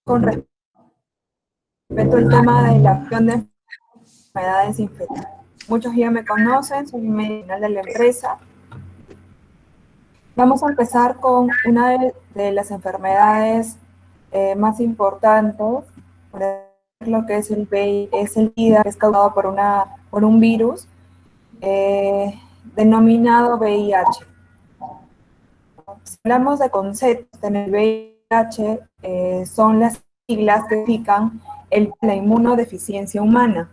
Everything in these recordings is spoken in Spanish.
con respecto al tema de la acción de enfermedades infecciosas. Muchos ya me conocen, soy medicinal de la empresa. Vamos a empezar con una de las enfermedades más importantes, lo que es el SIDA, que es causado por un virus denominado VIH. Si hablamos de conceptos en el VIH, son las siglas que indican la inmunodeficiencia humana.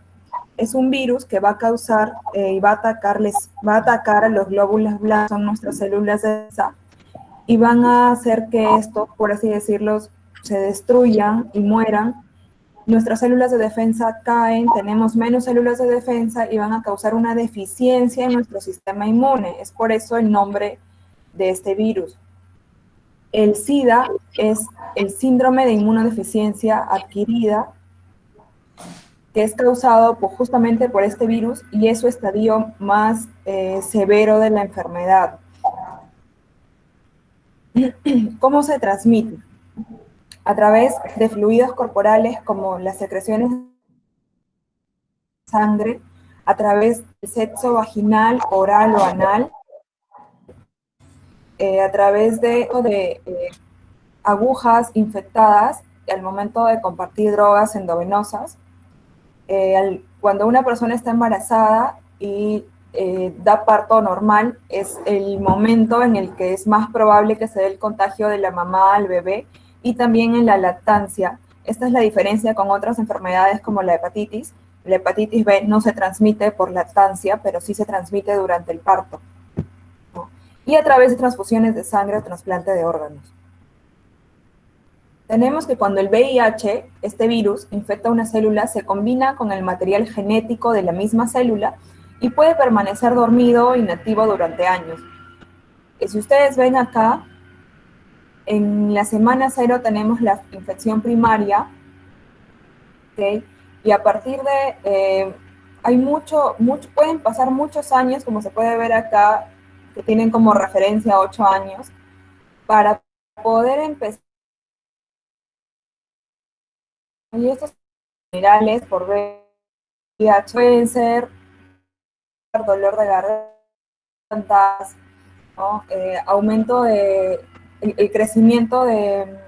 Es un virus que va a causar y va a atacar a los glóbulos blancos, son nuestras células de defensa, y van a hacer que estos, por así decirlo, se destruyan y mueran. Nuestras células de defensa caen, tenemos menos células de defensa y van a causar una deficiencia en nuestro sistema inmune. Es por eso el nombre de este virus. El SIDA es el síndrome de inmunodeficiencia adquirida, que es causado justamente por este virus y es su estadio más severo de la enfermedad. ¿Cómo se transmite? A través de fluidos corporales como las secreciones de sangre, a través del sexo vaginal, oral o anal, a través de agujas infectadas al momento de compartir drogas endovenosas. Cuando una persona está embarazada y da parto normal, es el momento en el que es más probable que se dé el contagio de la mamá al bebé, y también en la lactancia. Esta es la diferencia con otras enfermedades como la hepatitis. La hepatitis B no se transmite por lactancia, pero sí se transmite durante el parto, ¿no? Y a través de transfusiones de sangre o trasplante de órganos. Tenemos que cuando el VIH, este virus, infecta una célula, se combina con el material genético de la misma célula y puede permanecer dormido o inactivo durante años. Si ustedes ven acá, en la semana 0 tenemos la infección primaria, ¿okay? Y a partir de, pueden pasar muchos años, como se puede ver acá, que tienen como referencia 8 años, para poder empezar. Y estos generales por VIH pueden ser dolor de garganta, ¿no? Aumento de el crecimiento de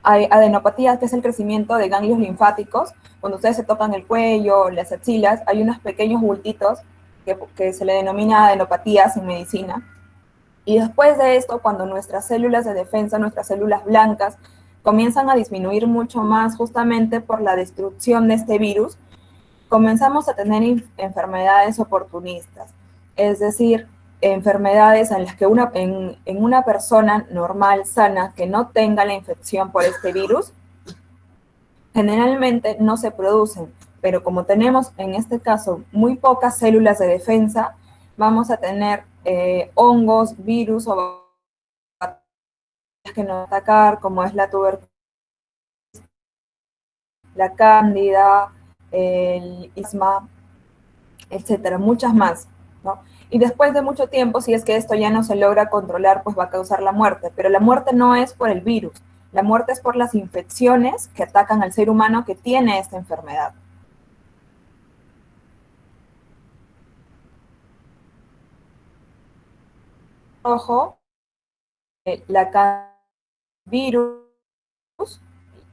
adenopatías, que es el crecimiento de ganglios linfáticos. Cuando ustedes se tocan el cuello, las axilas, hay unos pequeños bultitos que se le denomina adenopatías en medicina. Y después de esto, cuando nuestras células de defensa, nuestras células blancas, comienzan a disminuir mucho más justamente por la destrucción de este virus, comenzamos a tener enfermedades oportunistas, es decir, enfermedades en las que en una persona normal, sana, que no tenga la infección por este virus, generalmente no se producen, pero como tenemos en este caso muy pocas células de defensa, vamos a tener hongos, virus o bacterias que nos atacar, como es la tuberculosis, la cándida, el isma, etcétera, muchas más, ¿no? Y después de mucho tiempo, si es que esto ya no se logra controlar, pues va a causar la muerte. Pero la muerte no es por el virus, la muerte es por las infecciones que atacan al ser humano que tiene esta enfermedad. Ojo, la virus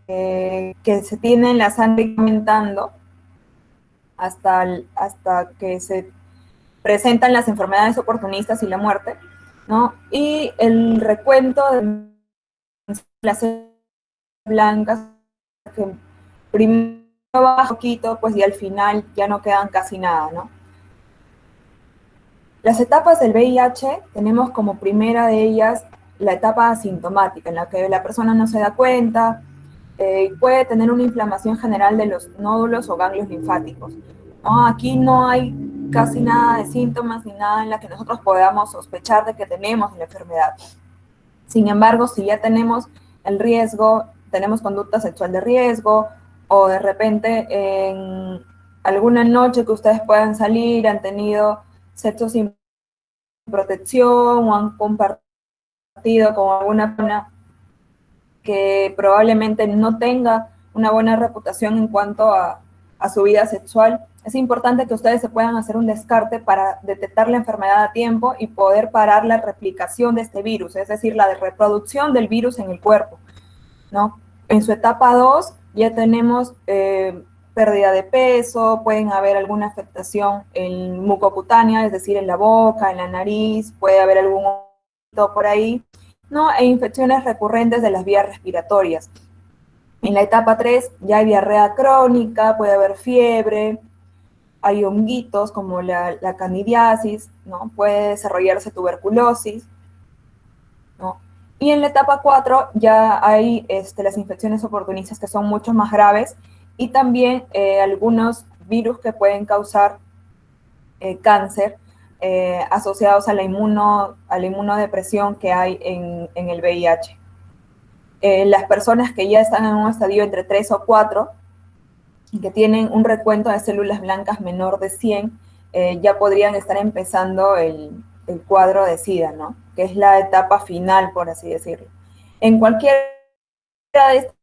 que se tiene en la sangre aumentando hasta que se presentan las enfermedades oportunistas y la muerte, ¿no? Y el recuento de las células blancas que primero baja poquito, pues y al final ya no quedan casi nada, ¿no? Las etapas del VIH tenemos como primera de ellas la etapa asintomática, en la que la persona no se da cuenta, puede tener una inflamación general de los nódulos o ganglios linfáticos, ¿no? Aquí no hay casi nada de síntomas ni nada en la que nosotros podamos sospechar de que tenemos la enfermedad. Sin embargo, si ya tenemos el riesgo, tenemos conducta sexual de riesgo, o de repente en alguna noche que ustedes puedan salir, han tenido sexo sin protección o han compartido con alguna persona que probablemente no tenga una buena reputación en cuanto a su vida sexual, es importante que ustedes se puedan hacer un descarte para detectar la enfermedad a tiempo y poder parar la replicación de este virus, es decir, la de reproducción del virus en el cuerpo, ¿no? En su etapa 2 ya tenemos pérdida de peso, pueden haber alguna afectación en mucocutánea, es decir, en la boca, en la nariz, puede haber algún por ahí, ¿no? E infecciones recurrentes de las vías respiratorias. En la etapa 3 ya hay diarrea crónica, puede haber fiebre, hay honguitos como la candidiasis, ¿no? Puede desarrollarse tuberculosis, ¿no? Y en la etapa 4 ya hay las infecciones oportunistas que son mucho más graves y también algunos virus que pueden causar cáncer asociados a la inmunodepresión que hay en el VIH. Las personas que ya están en un estadio entre 3 o 4 y que tienen un recuento de células blancas menor de 100, ya podrían estar empezando el cuadro de SIDA, ¿no? Que es la etapa final, por así decirlo. En cualquiera de estas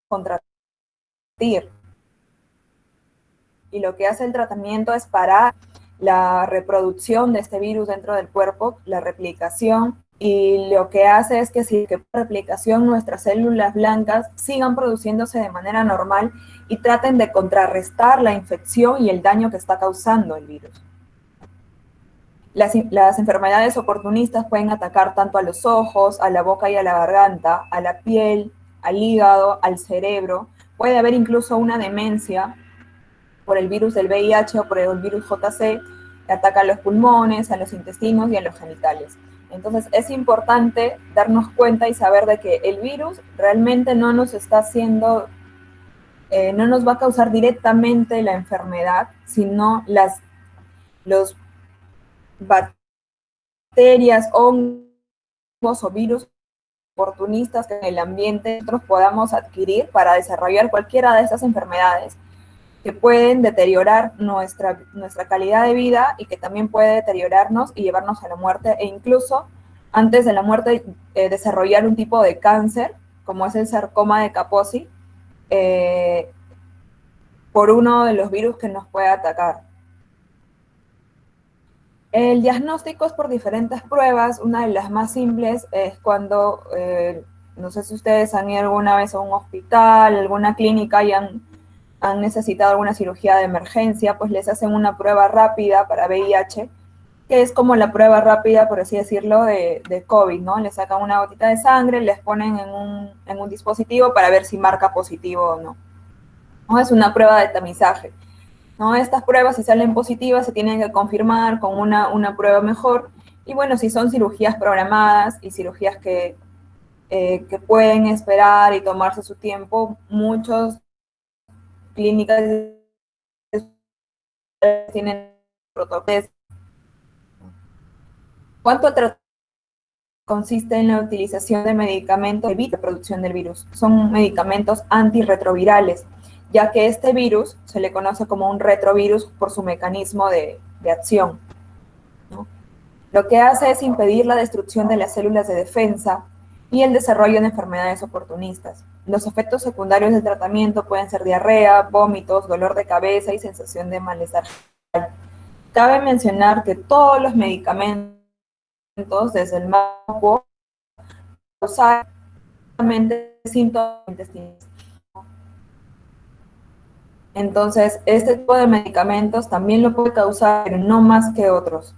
contratir. Y lo que hace el tratamiento es parar la reproducción de este virus dentro del cuerpo, la replicación, y lo que hace es que si que replicación nuestras células blancas sigan produciéndose de manera normal y traten de contrarrestar la infección y el daño que está causando el virus. Las enfermedades oportunistas pueden atacar tanto a los ojos, a la boca y a la garganta, a la piel, al hígado, al cerebro. Puede haber incluso una demencia por el virus del VIH o por el virus JC, que ataca a los pulmones, a los intestinos y a los genitales. Entonces es importante darnos cuenta y saber de que el virus realmente no nos está haciendo, no nos va a causar directamente la enfermedad, sino los bacterias, hongos o virus oportunistas que en el ambiente nosotros podamos adquirir para desarrollar cualquiera de estas enfermedades que pueden deteriorar nuestra calidad de vida y que también puede deteriorarnos y llevarnos a la muerte e incluso antes de la muerte desarrollar un tipo de cáncer como es el sarcoma de Kaposi por uno de los virus que nos puede atacar. El diagnóstico es por diferentes pruebas. Una de las más simples es cuando, no sé si ustedes han ido alguna vez a un hospital, alguna clínica y han necesitado alguna cirugía de emergencia, pues les hacen una prueba rápida para VIH, que es como la prueba rápida, por así decirlo, de COVID, ¿no? Les sacan una gotita de sangre, les ponen en un dispositivo para ver si marca positivo o no. ¿No? Es una prueba de tamizaje. ¿No? Estas pruebas, si salen positivas, se tienen que confirmar con una prueba mejor. Y bueno, si son cirugías programadas y cirugías que pueden esperar y tomarse su tiempo, muchos clínicas tienen protocolos. ¿Cuánto tratamiento consiste en la utilización de medicamentos que evitan la producción del virus? Son medicamentos antirretrovirales, ya que este virus se le conoce como un retrovirus por su mecanismo de acción, ¿no? Lo que hace es impedir la destrucción de las células de defensa y el desarrollo de enfermedades oportunistas. Los efectos secundarios del tratamiento pueden ser diarrea, vómitos, dolor de cabeza y sensación de malestar. Cabe mencionar que todos los medicamentos, desde el más causan síntomas intestinales. Entonces, este tipo de medicamentos también lo puede causar, pero no más que otros.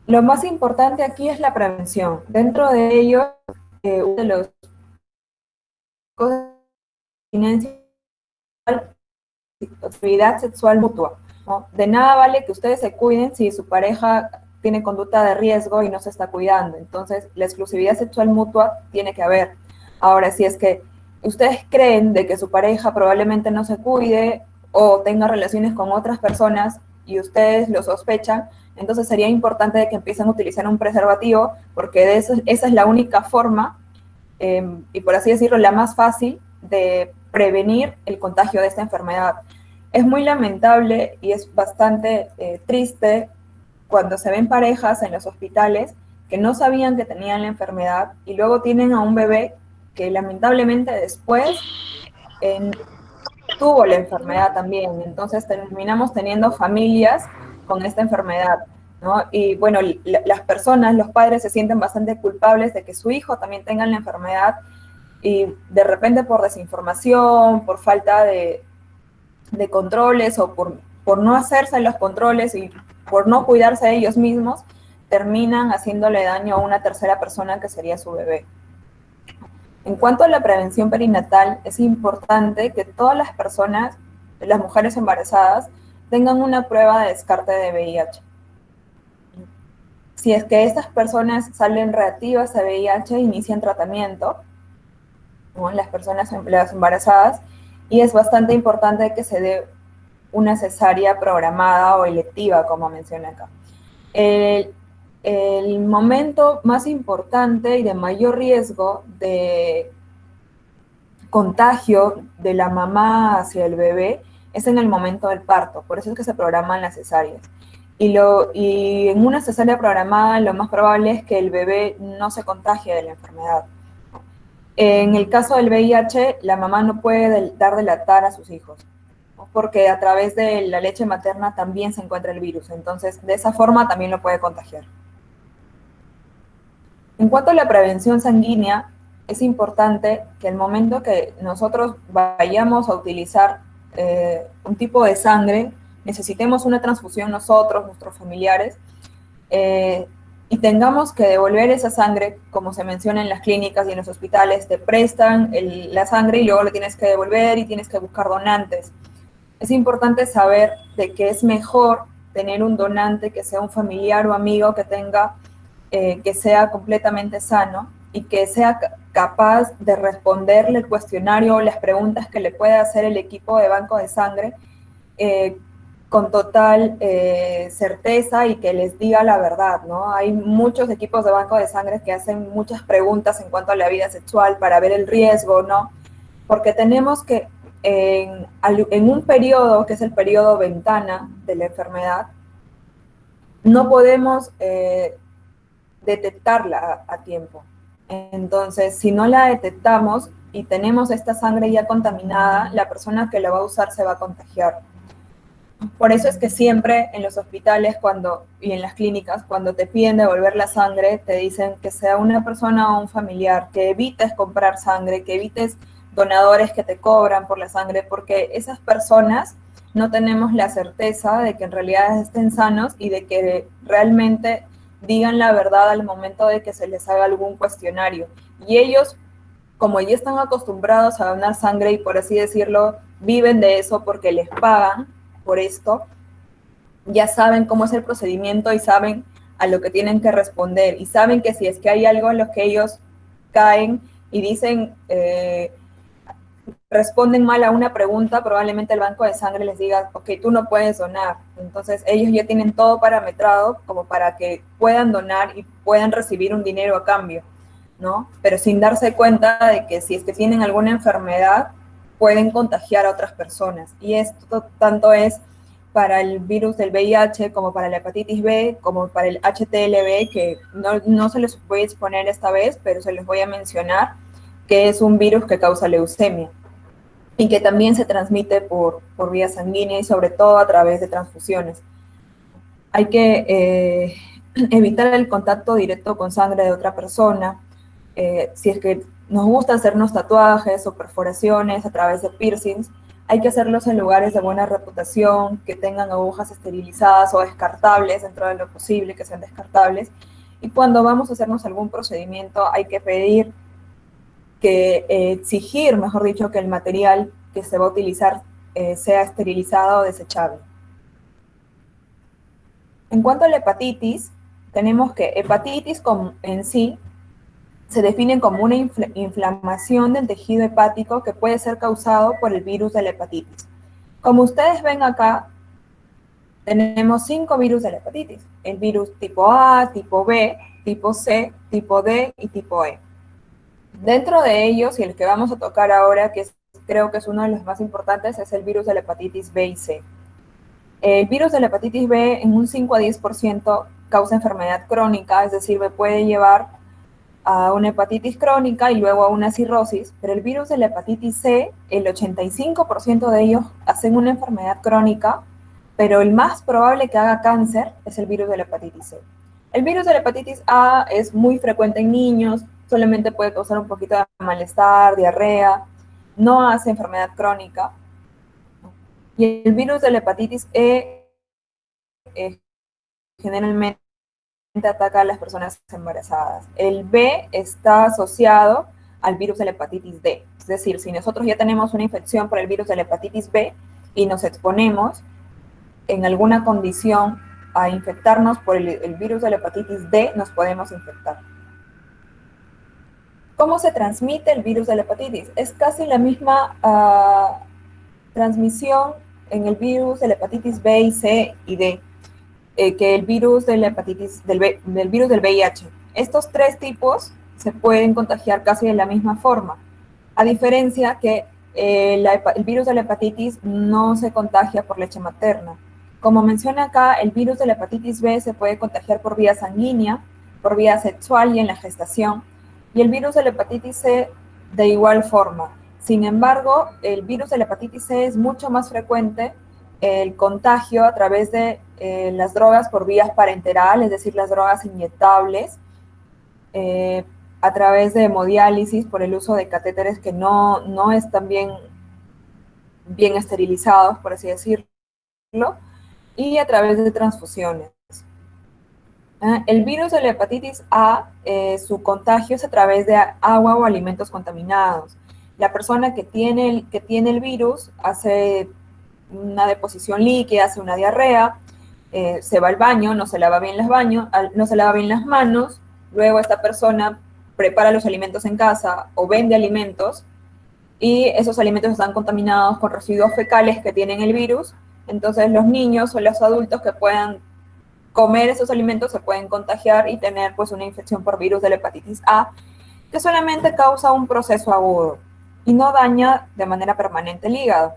Lo más importante aquí es la prevención. Dentro de ello, uno de los actividad sexual mutua, ¿no? De nada vale que ustedes se cuiden si su pareja tiene conducta de riesgo y no se está cuidando. Entonces, la exclusividad sexual mutua tiene que haber. Ahora, si es que ustedes creen de que su pareja probablemente no se cuide o tenga relaciones con otras personas y ustedes lo sospechan, entonces sería importante de que empiecen a utilizar un preservativo, porque de eso, esa es la única forma, y por así decirlo, la más fácil de prevenir el contagio de esta enfermedad. Es muy lamentable y es bastante triste cuando se ven parejas en los hospitales que no sabían que tenían la enfermedad y luego tienen a un bebé que lamentablemente después tuvo la enfermedad también. Entonces terminamos teniendo familias con esta enfermedad, ¿no? Y bueno, las personas, los padres se sienten bastante culpables de que su hijo también tenga la enfermedad y de repente por desinformación, por falta de controles o por no hacerse los controles y por no cuidarse de ellos mismos, terminan haciéndole daño a una tercera persona que sería su bebé. En cuanto a la prevención perinatal, es importante que todas las personas, las mujeres embarazadas, tengan una prueba de descarte de VIH. Si es que estas personas salen reactivas a VIH, inician tratamiento, ¿no? Las embarazadas, y es bastante importante que se dé una cesárea programada o electiva, como menciona acá. El momento más importante y de mayor riesgo de contagio de la mamá hacia el bebé es en el momento del parto, por eso es que se programan las cesáreas. Y en una cesárea programada lo más probable es que el bebé no se contagie de la enfermedad. En el caso del VIH, la mamá no puede dar de lactar a sus hijos, ¿no? Porque a través de la leche materna también se encuentra el virus, entonces de esa forma también lo puede contagiar. En cuanto a la prevención sanguínea, es importante que el momento que nosotros vayamos a utilizar un tipo de sangre, necesitemos una transfusión nosotros, nuestros familiares, y tengamos que devolver esa sangre, como se menciona en las clínicas y en los hospitales, te prestan la sangre y luego la tienes que devolver y tienes que buscar donantes. Es importante saber de que es mejor tener un donante que sea un familiar o amigo que tenga que sea completamente sano y que sea capaz de responderle el cuestionario o las preguntas que le puede hacer el equipo de banco de sangre con total certeza y que les diga la verdad, ¿no? Hay muchos equipos de banco de sangre que hacen muchas preguntas en cuanto a la vida sexual para ver el riesgo, ¿no? Porque tenemos que en un periodo, que es el periodo ventana de la enfermedad, no podemos detectarla a tiempo. Entonces, si no la detectamos y tenemos esta sangre ya contaminada, la persona que la va a usar se va a contagiar. Por eso es que siempre en los hospitales y en las clínicas, cuando te piden devolver la sangre, te dicen que sea una persona o un familiar, que evites comprar sangre, que evites donadores que te cobran por la sangre, porque esas personas no tenemos la certeza de que en realidad estén sanos y de que realmente digan la verdad al momento de que se les haga algún cuestionario. Y ellos, como ya están acostumbrados a donar sangre y por así decirlo, viven de eso porque les pagan por esto, ya saben cómo es el procedimiento y saben a lo que tienen que responder y saben que si es que hay algo en lo que ellos caen y dicen, responden mal a una pregunta, probablemente el banco de sangre les diga, ok, tú no puedes donar. Entonces ellos ya tienen todo parametrado como para que puedan donar y puedan recibir un dinero a cambio, ¿no? Pero sin darse cuenta de que si es que tienen alguna enfermedad, pueden contagiar a otras personas. Y esto tanto es para el virus del VIH, como para la hepatitis B, como para el HTLV, que no se les voy a exponer esta vez, pero se les voy a mencionar, que es un virus que causa leucemia y que también se transmite por vía sanguínea y sobre todo a través de transfusiones. Hay que evitar el contacto directo con sangre de otra persona. Si es que nos gusta hacernos tatuajes o perforaciones a través de piercings, hay que hacerlos en lugares de buena reputación, que tengan agujas esterilizadas o descartables, dentro de lo posible que sean descartables. Y cuando vamos a hacernos algún procedimiento, hay que pedir exigir, mejor dicho, que el material que se va a utilizar sea esterilizado o desechable. En cuanto a la hepatitis, tenemos que hepatitis en sí se define como una inflamación del tejido hepático que puede ser causado por el virus de la hepatitis. Como ustedes ven acá, tenemos 5 virus de la hepatitis. El virus tipo A, tipo B, tipo C, tipo D y tipo E. Dentro de ellos, y el que vamos a tocar ahora, creo que es uno de los más importantes, es el virus de la hepatitis B y C. El virus de la hepatitis B en un 5 a 10% causa enfermedad crónica, es decir, me puede llevar a una hepatitis crónica y luego a una cirrosis, pero el virus de la hepatitis C, el 85% de ellos hacen una enfermedad crónica, pero el más probable que haga cáncer es el virus de la hepatitis C. El virus de la hepatitis A es muy frecuente en niños, solamente puede causar un poquito de malestar, diarrea, no hace enfermedad crónica. Y el virus de la hepatitis E generalmente ataca a las personas embarazadas. El B está asociado al virus de la hepatitis D. Es decir, si nosotros ya tenemos una infección por el virus de la hepatitis B y nos exponemos en alguna condición a infectarnos por el virus de la hepatitis D, nos podemos infectar. ¿Cómo se transmite el virus de la hepatitis? Es casi la misma transmisión en el virus de la hepatitis B y C y D que el virus de la hepatitis, del virus del VIH. Estos tres tipos se pueden contagiar casi de la misma forma, a diferencia que el virus de la hepatitis no se contagia por leche materna. Como menciona acá, el virus de la hepatitis B se puede contagiar por vía sanguínea, por vía sexual y en la gestación, y el virus de la hepatitis C de igual forma. Sin embargo, el virus de la hepatitis C es mucho más frecuente el contagio a través de las drogas por vías parenterales, es decir, las drogas inyectables, a través de hemodiálisis por el uso de catéteres que no están bien esterilizados, por así decirlo, y a través de transfusiones. El virus de la hepatitis A, su contagio es a través de agua o alimentos contaminados. La persona que tiene el virus hace una deposición líquida, hace una diarrea, se va al baño, no se lava bien las manos, luego esta persona prepara los alimentos en casa o vende alimentos y esos alimentos están contaminados con residuos fecales que tienen el virus, entonces los niños o los adultos que puedan comer esos alimentos se pueden contagiar y tener pues una infección por virus de la hepatitis A, que solamente causa un proceso agudo y no daña de manera permanente el hígado.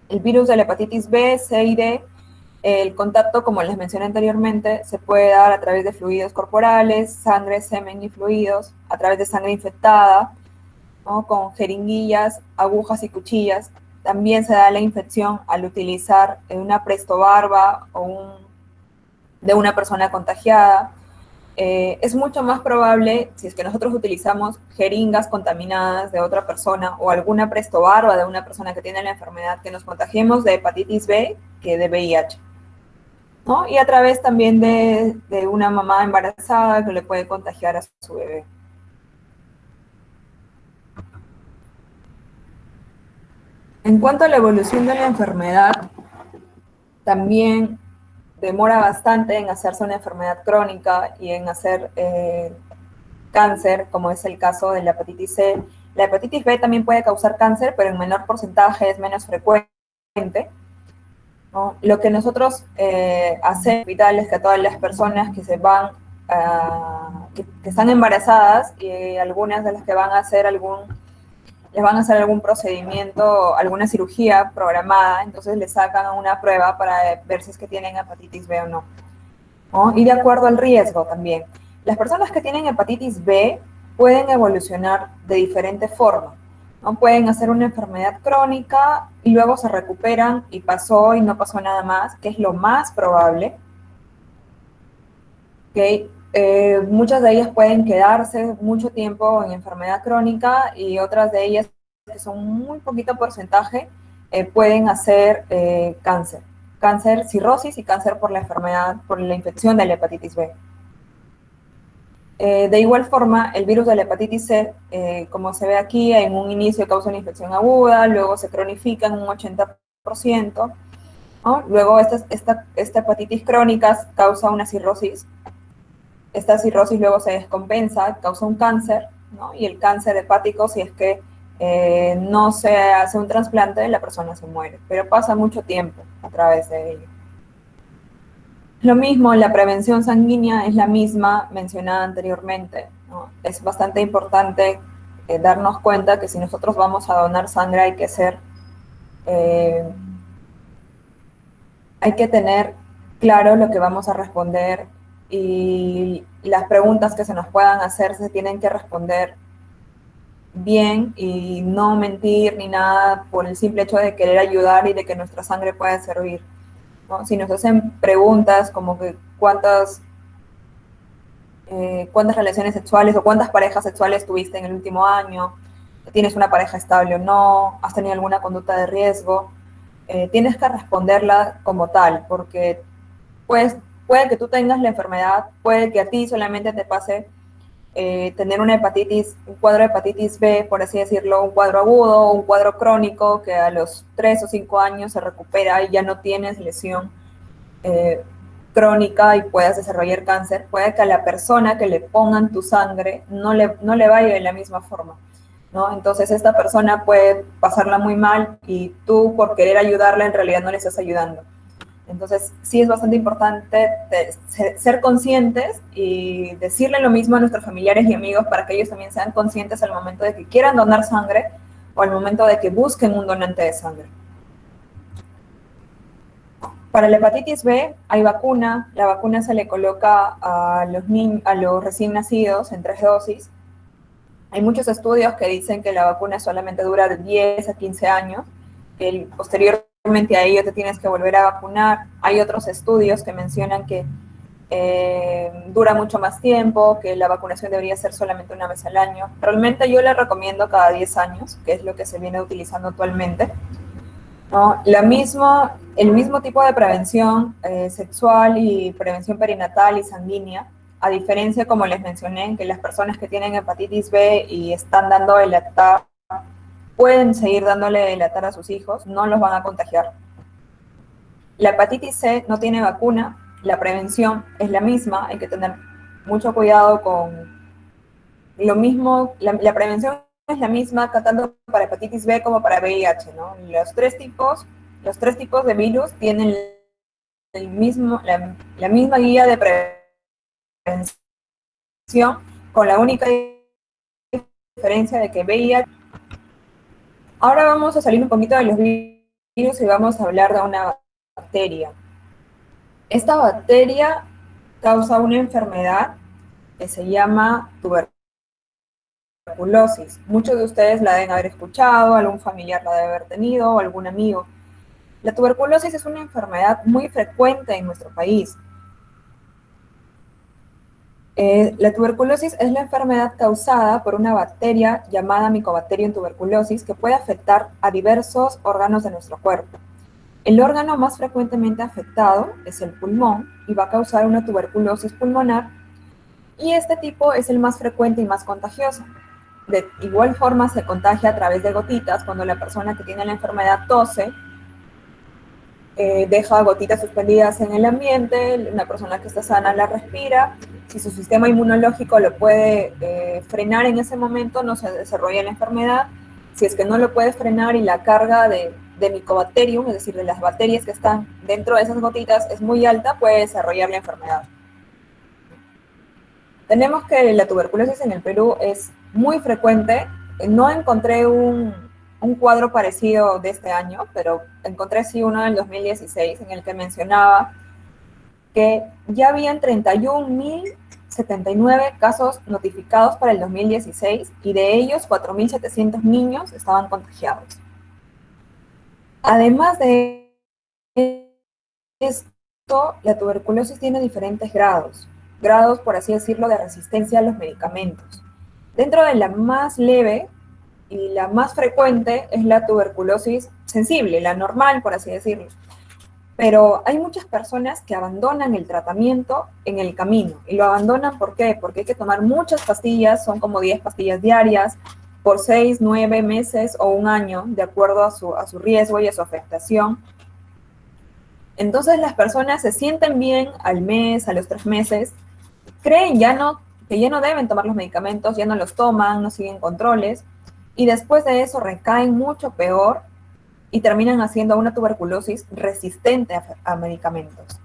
El virus de la hepatitis B, C y D, el contacto, como les mencioné anteriormente, se puede dar a través de fluidos corporales, sangre, semen y fluidos, a través de sangre infectada, ¿no? Con jeringuillas, agujas y cuchillas. También se da la infección al utilizar una prestobarba de una persona contagiada. Es mucho más probable, si es que nosotros utilizamos jeringas contaminadas de otra persona o alguna prestobarba de una persona que tiene la enfermedad, que nos contagiemos de hepatitis B que de VIH, ¿no? Y a través también de una mamá embarazada que le puede contagiar a su bebé. En cuanto a la evolución de la enfermedad, también demora bastante en hacerse una enfermedad crónica y en hacer cáncer, como es el caso de la hepatitis C. La hepatitis B también puede causar cáncer, pero en menor porcentaje, es menos frecuente, ¿no? Lo que nosotros hacemos es que a todas las personas que se van, que están embarazadas y algunas de las que van a hacer les van a hacer algún procedimiento, alguna cirugía programada, entonces les sacan una prueba para ver si es que tienen hepatitis B o no, ¿no? Y de acuerdo al riesgo también. Las personas que tienen hepatitis B pueden evolucionar de diferente forma, ¿no? Pueden hacer una enfermedad crónica y luego se recuperan y pasó y no pasó nada más, que es lo más probable. ¿Okay? Muchas de ellas pueden quedarse mucho tiempo en enfermedad crónica y otras de ellas, que son muy poquito porcentaje, pueden hacer cáncer, cirrosis y cáncer por la enfermedad, por la infección de la hepatitis B. De igual forma, el virus de la hepatitis C, como se ve aquí, en un inicio causa una infección aguda, luego se cronifica en un 80%, ¿no? Luego esta hepatitis crónica causa una cirrosis. Esta cirrosis luego se descompensa, causa un cáncer, ¿no? Y el cáncer hepático, si es que no se hace un trasplante, la persona se muere, pero pasa mucho tiempo a través de ello. Lo mismo, la prevención sanguínea es la misma mencionada anteriormente, ¿no? Es bastante importante darnos cuenta que si nosotros vamos a donar sangre hay que tener claro lo que vamos a responder y las preguntas que se nos puedan hacer se tienen que responder bien y no mentir ni nada por el simple hecho de querer ayudar y de que nuestra sangre pueda servir, ¿no? Si nos hacen preguntas como que cuántas relaciones sexuales o cuántas parejas sexuales tuviste en el último año, tienes una pareja estable o no, has tenido alguna conducta de riesgo, tienes que responderla como tal, porque pues, puede que tú tengas la enfermedad, puede que a ti solamente te pase tener una hepatitis, un cuadro de hepatitis B, por así decirlo, un cuadro agudo, un cuadro crónico que a los 3 o 5 años se recupera y ya no tienes lesión eh, crónica y puedas desarrollar cáncer, puede que a la persona que le pongan tu sangre no le vaya de la misma forma, ¿no? Entonces esta persona puede pasarla muy mal y tú por querer ayudarla en realidad no le estás ayudando. Entonces, sí es bastante importante ser conscientes y decirle lo mismo a nuestros familiares y amigos para que ellos también sean conscientes al momento de que quieran donar sangre o al momento de que busquen un donante de sangre. Para la hepatitis B hay vacuna. La vacuna se le coloca a los recién nacidos en 3 dosis. Hay muchos estudios que dicen que la vacuna solamente dura de 10 a 15 años. Posteriormente a ello te tienes que volver a vacunar. Hay otros estudios que mencionan que dura mucho más tiempo, que la vacunación debería ser solamente una vez al año. Realmente yo le recomiendo cada 10 años, que es lo que se viene utilizando actualmente, ¿no? El mismo tipo de prevención sexual y prevención perinatal y sanguínea, a diferencia, como les mencioné, que las personas que tienen hepatitis B y están dando el lactar, pueden seguir dándole el lactar a sus hijos, no los van a contagiar. La hepatitis C no tiene vacuna, la prevención es la misma, hay que tener mucho cuidado con lo mismo, la prevención es la misma tanto para hepatitis B como para VIH, ¿no? Los tres tipos de virus tienen la misma guía de prevención, con la única diferencia de que VIH. Ahora vamos a salir un poquito de los virus y vamos a hablar de una bacteria. Esta bacteria causa una enfermedad que se llama tuberculosis. Muchos de ustedes la deben haber escuchado, algún familiar la debe haber tenido o algún amigo. La tuberculosis es una enfermedad muy frecuente en nuestro país. La tuberculosis es la enfermedad causada por una bacteria llamada Mycobacterium tuberculosis que puede afectar a diversos órganos de nuestro cuerpo. El órgano más frecuentemente afectado es el pulmón y va a causar una tuberculosis pulmonar, y este tipo es el más frecuente y más contagioso. De igual forma se contagia a través de gotitas cuando la persona que tiene la enfermedad tose, deja gotitas suspendidas en el ambiente, una persona que está sana la respira. Si su sistema inmunológico lo puede frenar en ese momento, no se desarrolla la enfermedad. Si es que no lo puede frenar y la carga de Mycobacterium, es decir, de las bacterias que están dentro de esas gotitas, es muy alta, puede desarrollar la enfermedad. Tenemos que la tuberculosis en el Perú es muy frecuente. No encontré un cuadro parecido de este año, pero encontré sí uno del 2016 en el que mencionaba que ya habían 31.079 casos notificados para el 2016 y de ellos 4.700 niños estaban contagiados. Además de esto, la tuberculosis tiene diferentes grados, por así decirlo, de resistencia a los medicamentos. Dentro de la más leve y la más frecuente es la tuberculosis sensible, la normal, por así decirlo. Pero hay muchas personas que abandonan el tratamiento en el camino. ¿Y lo abandonan por qué? Porque hay que tomar muchas pastillas, son como 10 pastillas diarias, por 6, 9 meses o un año, de acuerdo a su riesgo y a su afectación. Entonces las personas se sienten bien al mes, a los 3 meses, creen que ya no deben tomar los medicamentos, ya no los toman, no siguen controles, y después de eso recaen mucho peor y terminan haciendo una tuberculosis resistente a medicamentos.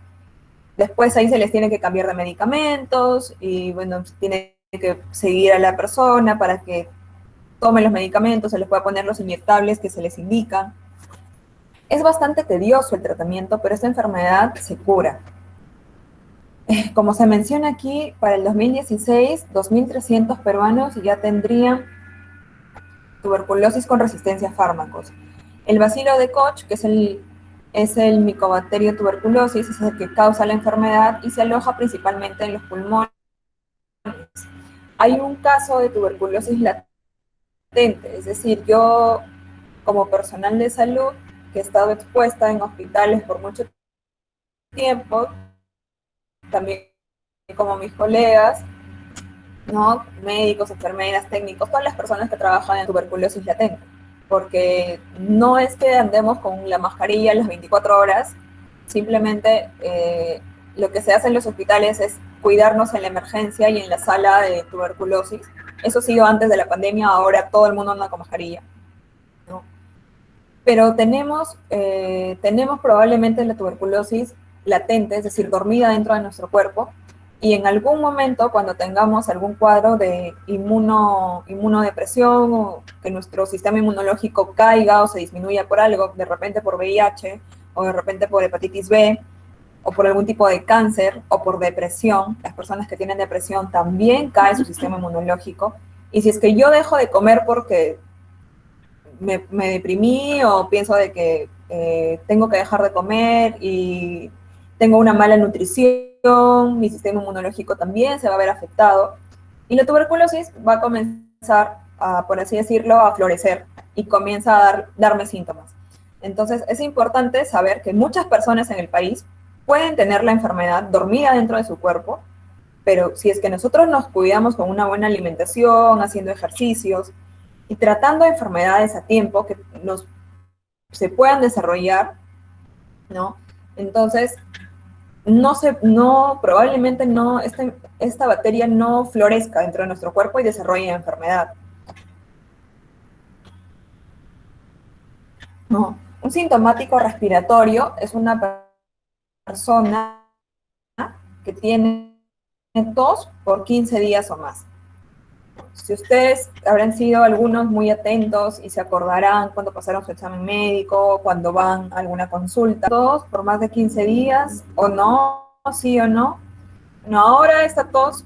Después ahí se les tiene que cambiar de medicamentos y bueno, tiene que seguir a la persona para que tome los medicamentos, se les pueda poner los inyectables que se les indican. Es bastante tedioso el tratamiento, pero esta enfermedad se cura. Como se menciona aquí, para el 2016, 2.300 peruanos ya tendrían tuberculosis con resistencia a fármacos. El bacilo de Koch, que es el Mycobacterium tuberculosis, es el que causa la enfermedad y se aloja principalmente en los pulmones. Hay un caso de tuberculosis latente, es decir, yo como personal de salud que he estado expuesta en hospitales por mucho tiempo, también como mis colegas, ¿no? Médicos, enfermeras, técnicos, todas las personas que trabajan en tuberculosis latente. Porque no es que andemos con la mascarilla las 24 horas, simplemente lo que se hace en los hospitales es cuidarnos en la emergencia y en la sala de tuberculosis. Eso ha sido antes de la pandemia, ahora todo el mundo anda con mascarilla, ¿no? Pero tenemos probablemente la tuberculosis latente, es decir, dormida dentro de nuestro cuerpo, y en algún momento, cuando tengamos algún cuadro de inmunodepresión o que nuestro sistema inmunológico caiga o se disminuya por algo, de repente por VIH o de repente por hepatitis B o por algún tipo de cáncer o por depresión, las personas que tienen depresión también cae su sistema inmunológico. Y si es que yo dejo de comer porque me deprimí o pienso de que tengo que dejar de comer y tengo una mala nutrición, mi sistema inmunológico también se va a ver afectado y la tuberculosis va a comenzar, por así decirlo, a florecer y comienza a darme síntomas. Entonces es importante saber que muchas personas en el país pueden tener la enfermedad dormida dentro de su cuerpo, pero si es que nosotros nos cuidamos con una buena alimentación, haciendo ejercicios, y tratando enfermedades a tiempo que se puedan desarrollar, ¿no? Entonces, probablemente no, esta bacteria no florezca dentro de nuestro cuerpo y desarrolle enfermedad. ¿No? Un sintomático respiratorio es una persona que tiene tos por 15 días o más. Si ustedes habrán sido algunos muy atentos y se acordarán cuando pasaron su examen médico, cuando van a alguna consulta, todos por más de 15 días, o no, sí o no. No, ahora esta tos,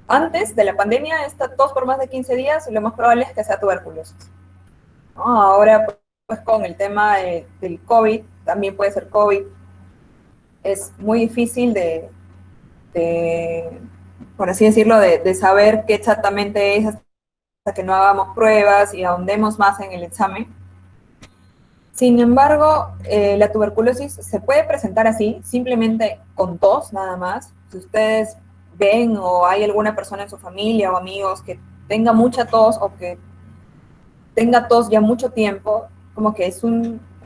antes de la pandemia, esta tos por más de 15 días, lo más probable es que sea tuberculosis. ¿No? Ahora, pues con el tema del COVID, también puede ser COVID, es muy difícil de por así decirlo, de saber qué exactamente es hasta que no hagamos pruebas y ahondemos más en el examen. Sin embargo, la tuberculosis se puede presentar así, simplemente con tos nada más. Si ustedes ven o hay alguna persona en su familia o amigos que tenga mucha tos o que tenga tos ya mucho tiempo, como que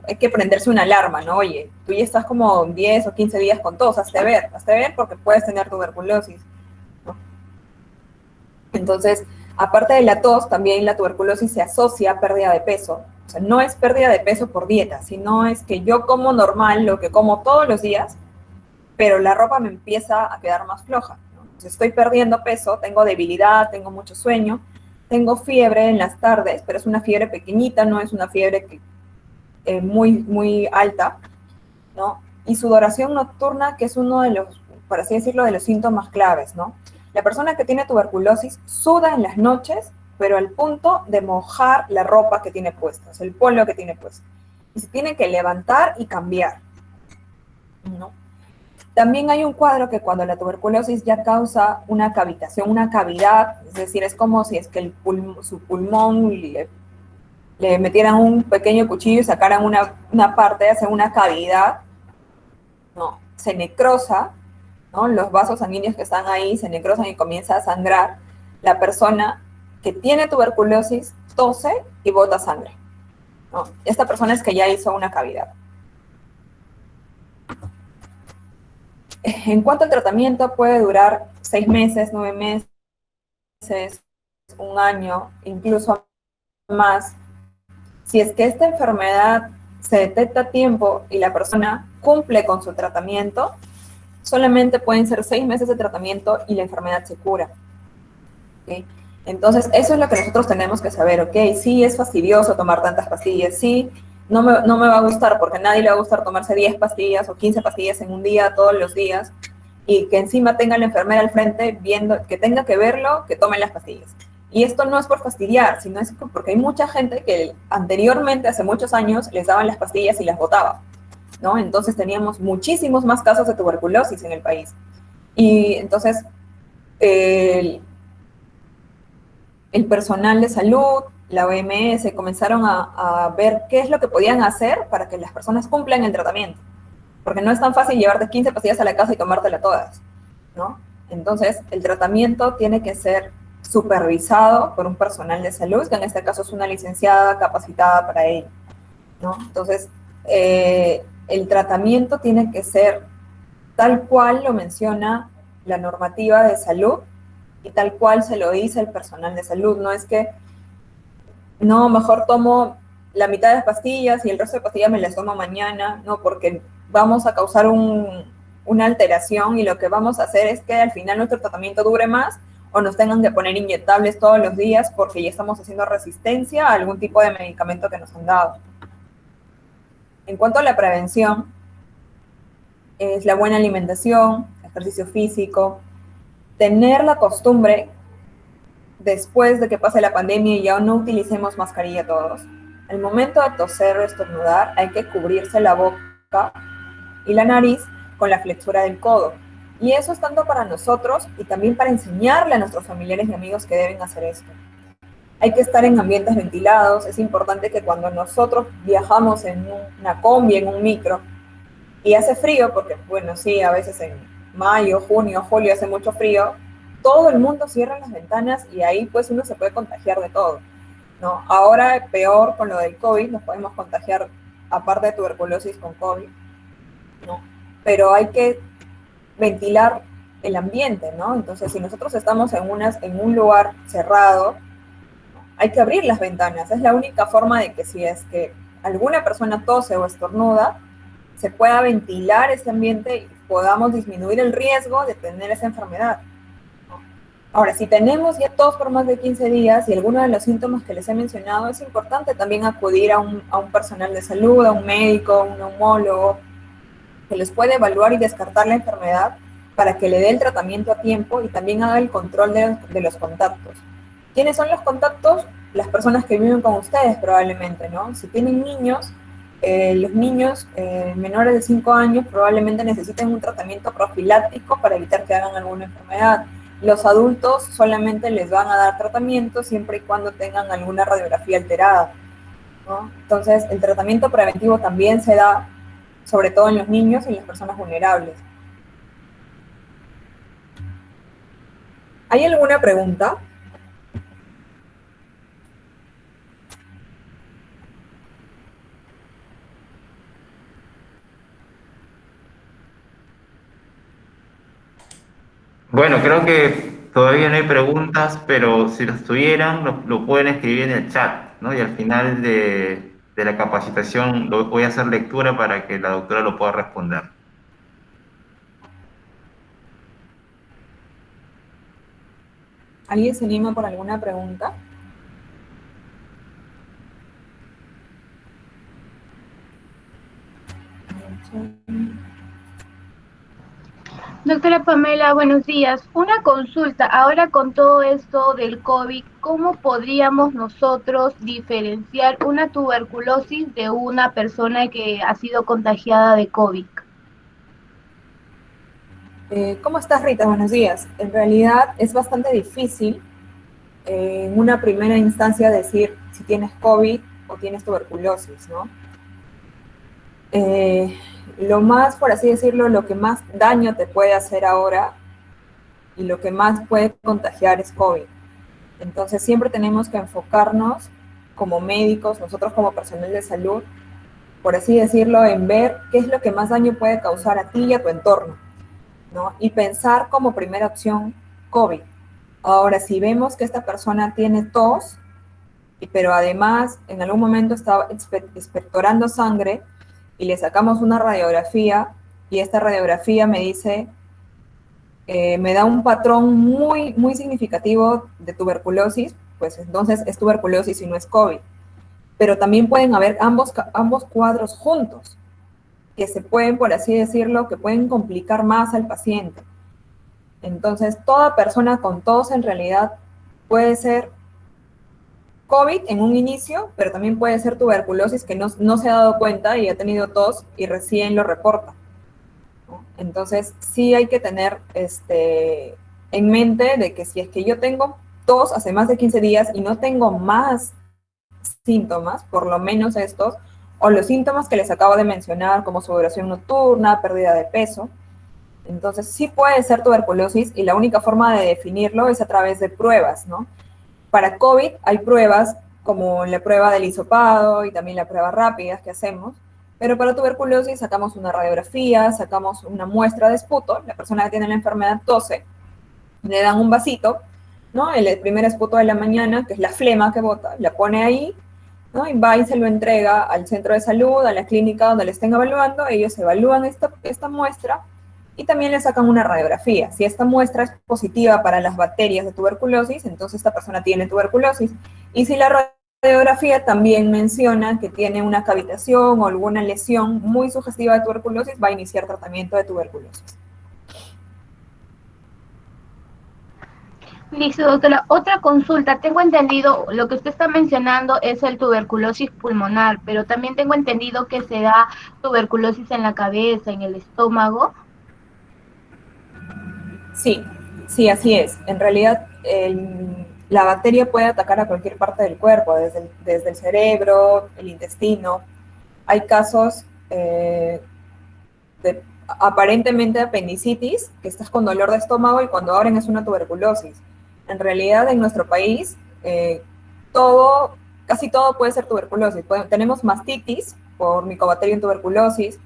hay que prenderse una alarma, ¿no? Oye, tú ya estás como 10 o 15 días con tos, hazte ver porque puedes tener tuberculosis, ¿no? Entonces, aparte de la tos, también la tuberculosis se asocia a pérdida de peso. O sea, no es pérdida de peso por dieta, sino es que yo como normal, lo que como todos los días, pero la ropa me empieza a quedar más floja, ¿no? Entonces, estoy perdiendo peso, tengo debilidad, tengo mucho sueño, tengo fiebre en las tardes, pero es una fiebre pequeñita, no es una fiebre muy alta, ¿no? Y sudoración nocturna, que es uno de los, por así decirlo, de los síntomas claves, ¿no? La persona que tiene tuberculosis suda en las noches, pero al punto de mojar la ropa que tiene puesta, o sea, el polo que tiene puesto. Y se tiene que levantar y cambiar, ¿no? También hay un cuadro que cuando la tuberculosis ya causa una cavitación, una cavidad, es decir, es como si es que su pulmón le metieran un pequeño cuchillo y sacaran una parte, hacen una cavidad, ¿no? Se necrosa, ¿no? Los vasos sanguíneos que están ahí se necrosan y comienza a sangrar. La persona que tiene tuberculosis tose y bota sangre, ¿no? Esta persona es que ya hizo una cavidad. En cuanto al tratamiento, puede durar 6 meses, 9 meses, un año, incluso más. Si es que esta enfermedad se detecta a tiempo y la persona cumple con su tratamiento, solamente pueden ser 6 meses de tratamiento y la enfermedad se cura. ¿Okay? Entonces, eso es lo que nosotros tenemos que saber, ¿ok? Sí, es fastidioso tomar tantas pastillas, sí, no me va a gustar porque a nadie le va a gustar tomarse 10 pastillas o 15 pastillas en un día, todos los días, y que encima tenga la enfermera al frente viendo, que tenga que verlo, que tome las pastillas. Y esto no es por fastidiar, sino es porque hay mucha gente que anteriormente, hace muchos años, les daban las pastillas y las botaba, ¿no? Entonces teníamos muchísimos más casos de tuberculosis en el país. Y entonces el personal de salud, la OMS, comenzaron a ver qué es lo que podían hacer para que las personas cumplan el tratamiento. Porque no es tan fácil llevarte 15 pastillas a la casa y tomártelas todas, ¿no? Entonces, el tratamiento tiene que ser supervisado por un personal de salud, que en este caso es una licenciada capacitada para ello, ¿no? Entonces, el tratamiento tiene que ser tal cual lo menciona la normativa de salud y tal cual se lo dice el personal de salud. No es que, no, mejor tomo la mitad de las pastillas y el resto de pastillas me las tomo mañana, no, porque vamos a causar una alteración y lo que vamos a hacer es que al final nuestro tratamiento dure más o nos tengan que poner inyectables todos los días porque ya estamos haciendo resistencia a algún tipo de medicamento que nos han dado. En cuanto a la prevención, es la buena alimentación, ejercicio físico, tener la costumbre, después de que pase la pandemia y ya no utilicemos mascarilla todos, al momento de toser o estornudar hay que cubrirse la boca y la nariz con la flexura del codo. Y eso es tanto para nosotros y también para enseñarle a nuestros familiares y amigos que deben hacer esto. Hay que estar en ambientes ventilados. Es importante que cuando nosotros viajamos en una combi, en un micro, y hace frío, porque bueno, sí, a veces en mayo, junio, julio hace mucho frío, todo el mundo cierra las ventanas y ahí pues uno se puede contagiar de todo, ¿no? Ahora peor con lo del COVID, nos podemos contagiar aparte de tuberculosis con COVID, ¿no? Pero hay que ventilar el ambiente, ¿no? Entonces, si nosotros estamos en un lugar cerrado, hay que abrir las ventanas. Es la única forma de que si es que alguna persona tose o estornuda, se pueda ventilar ese ambiente y podamos disminuir el riesgo de tener esa enfermedad. Ahora, si tenemos ya tos por más de 15 días y alguno de los síntomas que les he mencionado, es importante también acudir a un personal de salud, a un médico, a un neumólogo, que les puede evaluar y descartar la enfermedad para que le dé el tratamiento a tiempo y también haga el control de los contactos. ¿Quiénes son los contactos? Las personas que viven con ustedes probablemente, ¿no? Si tienen niños, los niños menores de 5 años probablemente necesiten un tratamiento profiláctico para evitar que hagan alguna enfermedad. Los adultos solamente les van a dar tratamiento siempre y cuando tengan alguna radiografía alterada, ¿no? Entonces, el tratamiento preventivo también se da sobre todo en los niños y en las personas vulnerables. ¿Hay alguna pregunta? Bueno, creo que todavía no hay preguntas, pero si las tuvieran, lo pueden escribir en el chat, ¿no? Y al final de la capacitación voy a hacer lectura para que la doctora lo pueda responder. ¿Alguien se anima por alguna pregunta? Doctora Pamela, buenos días. Una consulta. Ahora con todo esto del COVID, ¿cómo podríamos nosotros diferenciar una tuberculosis de una persona que ha sido contagiada de COVID? ¿Cómo estás, Rita? Buenos días. En realidad es bastante difícil en una primera instancia decir si tienes COVID o tienes tuberculosis, ¿no? Lo más, por así decirlo, lo que más daño te puede hacer ahora y lo que más puede contagiar es COVID. Entonces siempre tenemos que enfocarnos como médicos, nosotros como personal de salud, por así decirlo, en ver qué es lo que más daño puede causar a ti y a tu entorno, ¿no? Y pensar como primera opción COVID. Ahora, si vemos que esta persona tiene tos, pero además en algún momento estaba expectorando sangre y le sacamos una radiografía y esta radiografía me dice, me da un patrón muy, muy significativo de tuberculosis, pues entonces es tuberculosis y no es COVID. Pero también pueden haber ambos cuadros juntos, que se pueden, por así decirlo, que pueden complicar más al paciente. Entonces, toda persona con tos en realidad puede ser COVID en un inicio, pero también puede ser tuberculosis que no se ha dado cuenta y ha tenido tos y recién lo reporta, ¿no? Entonces, sí hay que tener en mente de que si es que yo tengo tos hace más de 15 días y no tengo más síntomas, por lo menos estos, o los síntomas que les acabo de mencionar, como sudoración nocturna, pérdida de peso, entonces sí puede ser tuberculosis y la única forma de definirlo es a través de pruebas, ¿no? Para COVID hay pruebas como la prueba del hisopado y también la prueba rápida que hacemos, pero para tuberculosis sacamos una radiografía, sacamos una muestra de esputo, la persona que tiene la enfermedad tose, le dan un vasito, ¿no? El primer esputo de la mañana, que es la flema que bota, la pone ahí, ¿no? Y va y se lo entrega al centro de salud, a la clínica donde le estén evaluando, ellos evalúan esta muestra y también le sacan una radiografía. Si esta muestra es positiva para las bacterias de tuberculosis, entonces esta persona tiene tuberculosis. Y si la radiografía también menciona que tiene una cavitación o alguna lesión muy sugestiva de tuberculosis, va a iniciar tratamiento de tuberculosis. Listo, doctora. Otra consulta. Tengo entendido, lo que usted está mencionando es el tuberculosis pulmonar, pero también tengo entendido que se da tuberculosis en la cabeza, en el estómago. Sí, sí, así es. En realidad, la bacteria puede atacar a cualquier parte del cuerpo, desde el cerebro, el intestino. Hay casos de aparentemente apendicitis, que estás con dolor de estómago y cuando abren es una tuberculosis. En realidad, en nuestro país, todo, casi todo puede ser tuberculosis. Tenemos mastitis por Mycobacterium tuberculosis,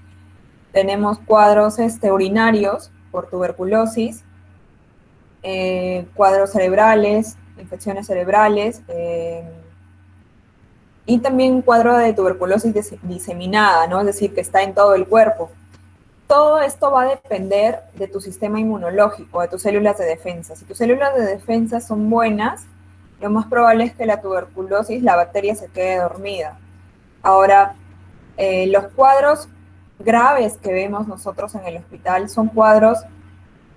tenemos cuadros urinarios por tuberculosis, cuadros cerebrales, infecciones cerebrales, y también un cuadro de tuberculosis diseminada, ¿no? Es decir, que está en todo el cuerpo. Todo esto va a depender de tu sistema inmunológico, de tus células de defensa. Si tus células de defensa son buenas, lo más probable es que la tuberculosis, la bacteria se quede dormida. Ahora, los cuadros graves que vemos nosotros en el hospital son cuadros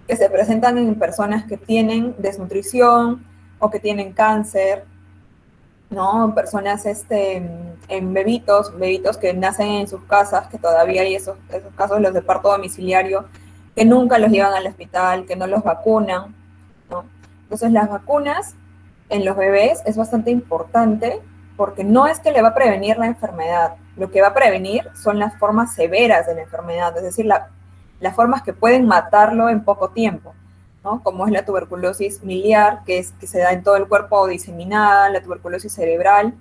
que se presentan en personas que tienen desnutrición o que tienen cáncer, ¿no? Personas en bebitos que nacen en sus casas, que todavía hay esos casos, los de parto domiciliario, que nunca los llevan al hospital, que no los vacunan, ¿no? Entonces las vacunas en los bebés es bastante importante porque no es que le va a prevenir la enfermedad, lo que va a prevenir son las formas severas de la enfermedad, es decir, las formas que pueden matarlo en poco tiempo, ¿no? Como es la tuberculosis miliar, que se da en todo el cuerpo diseminada, la tuberculosis cerebral,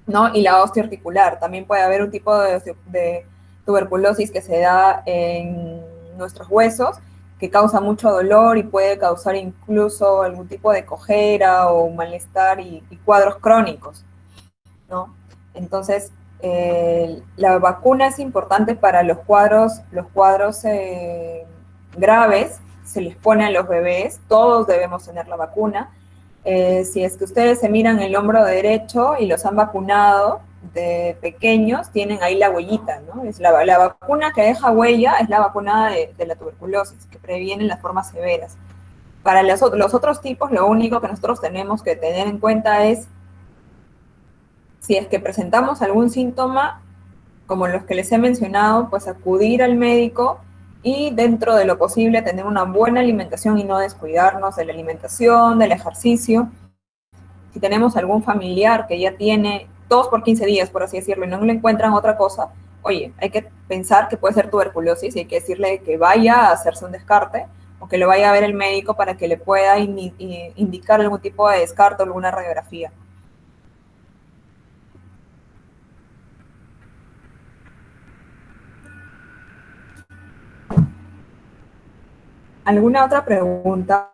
¿no? Y la osteoarticular. También puede haber un tipo de tuberculosis que se da en nuestros huesos, que causa mucho dolor y puede causar incluso algún tipo de cojera o malestar y cuadros crónicos, ¿no? Entonces, la vacuna es importante para los cuadros graves, se les pone a los bebés, todos debemos tener la vacuna. Si es que ustedes se miran el hombro derecho y los han vacunado de pequeños, tienen ahí la huellita, ¿no? Es la vacuna que deja huella es la vacuna de la tuberculosis, que previene las formas severas. Para los otros tipos, lo único que nosotros tenemos que tener en cuenta es si es que presentamos algún síntoma, como los que les he mencionado, pues acudir al médico y dentro de lo posible tener una buena alimentación y no descuidarnos de la alimentación, del ejercicio. Si tenemos algún familiar que ya tiene 2 por 15 días, por así decirlo, y no le encuentran otra cosa, oye, hay que pensar que puede ser tuberculosis y hay que decirle que vaya a hacerse un descarte o que lo vaya a ver el médico para que le pueda indicar algún tipo de descarte o alguna radiografía. ¿Alguna otra pregunta?